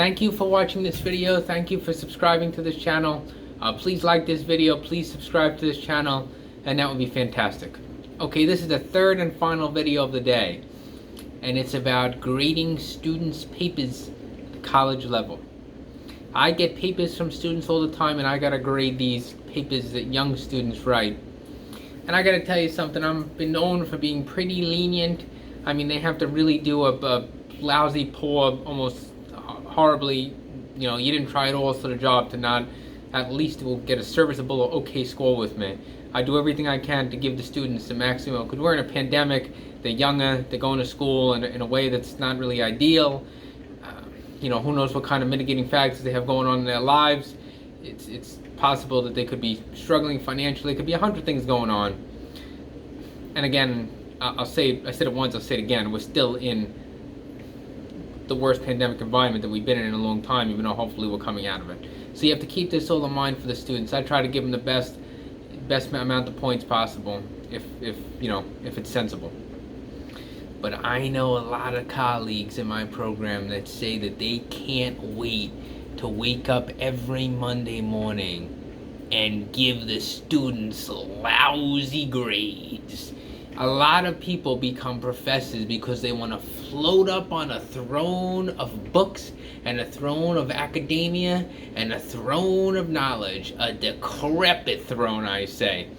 thank you for watching this video. Thank you for subscribing to this channel. Please like this video. Please subscribe to this channel, and that would be fantastic. Okay, this is the third and final video of the day, and it's about grading students' papers at the college level. I get papers from students all the time, and I gotta grade these papers that young students write. And I gotta tell you something, I've been known for being pretty lenient. I mean, they have to really do a lousy, poor, almost horribly, you didn't try at all for the job to not at least will get a serviceable or okay score with me. I do everything I can to give the students the maximum, because we're in a pandemic, they're younger, they're going to school in a way that's not really ideal. Who knows what kind of mitigating factors they have going on in their lives. It's possible that they could be struggling financially. It could be 100 things going on. And again, I said it once, I'll say it again, we're still in the worst pandemic environment that we've been in a long time, even though hopefully we're coming out of it. So you have to keep this all in mind for the students. I try to give them the best amount of points possible, if it's sensible. But I know a lot of colleagues in my program that say that they can't wait to wake up every Monday morning and give the students lousy grades. A lot of people become professors because they want to float up on a throne of books and a throne of academia and a throne of knowledge, a decrepit throne, I say.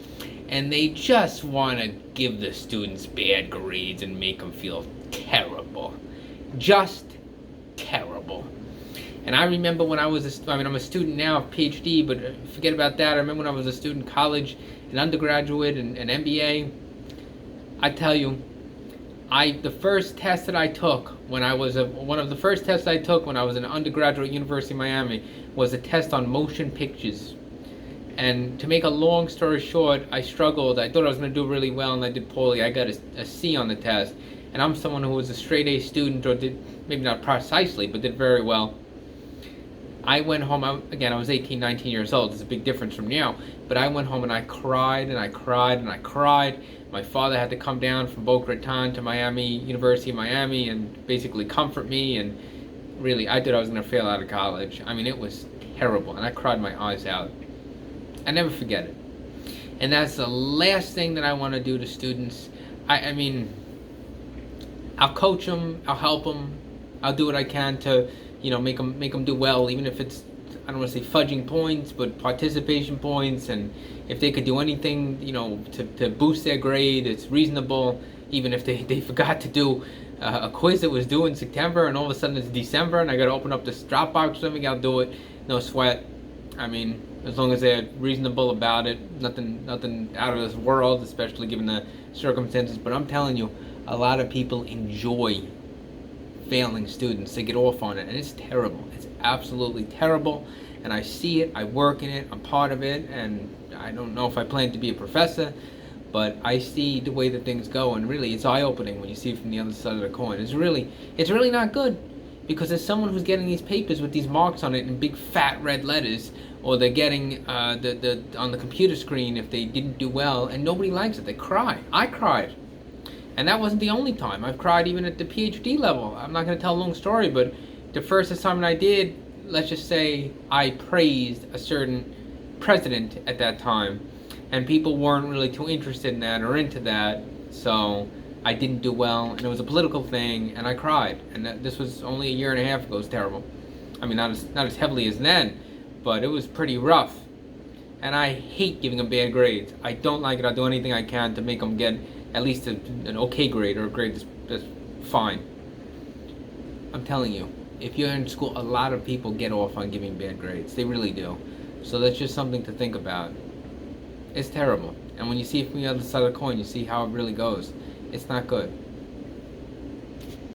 And they just want to give the students bad grades and make them feel terrible. Just terrible. And I remember when I was I'm a student now of PhD, but forget about that. I remember when I was a student in college, an undergraduate, and an MBA. I tell you, the first test that I took when I was one of the first tests I took when I was in undergraduate at University of Miami was a test on motion pictures. And to make a long story short, I struggled. I thought I was going to do really well, and I did poorly. I got a C on the test. And I'm someone who was a straight A student, or did, maybe not precisely, but did very well. I went home, I was 18, 19 years old. It's a big difference from now. But I went home and I cried and I cried and I cried. My father had to come down from Boca Raton to Miami, University of Miami, and basically comfort me. And really, I thought I was going to fail out of college. I mean, it was terrible. And I cried my eyes out. I never forget it. And that's the last thing that I want to do to students. I mean, I'll coach them, I'll help them, I'll do what I can to, make them do well, even if it's, I don't want to say fudging points, but participation points. And if they could do anything, to boost their grade, it's reasonable. Even if they forgot to do a quiz that was due in September, and all of a sudden it's December, and I got to open up this Dropbox for them, I'll do it. No sweat. I mean, as long as they're reasonable about it, nothing out of this world, especially given the circumstances. But I'm telling you, a lot of people enjoy failing students. They get off on it, and it's terrible. It's absolutely terrible. And I see it, I work in it, I'm part of it, and I don't know if I plan to be a professor, but I see the way that things go, and really it's eye-opening when you see it from the other side of the coin. It's really not good. Because as someone who's getting these papers with these marks on it in big fat red letters, or they're getting on the computer screen if they didn't do well, and nobody likes it, they cry. I cried. And that wasn't the only time. I've cried even at the PhD level. I'm not going to tell a long story, but the first assignment I did, let's just say I praised a certain president at that time, and people weren't really too interested in that or into that, so I didn't do well, and it was a political thing, and I cried. And this was only a year and a half ago. It was terrible. I mean, not as heavily as then, but it was pretty rough. And I hate giving them bad grades. I don't like it. I'll do anything I can to make them get at least an okay grade, or a grade that's fine. I'm telling you, if you're in school, a lot of people get off on giving bad grades. They really do. So that's just something to think about. It's terrible. And when you see it from the other side of the coin, you see how it really goes. It's not good.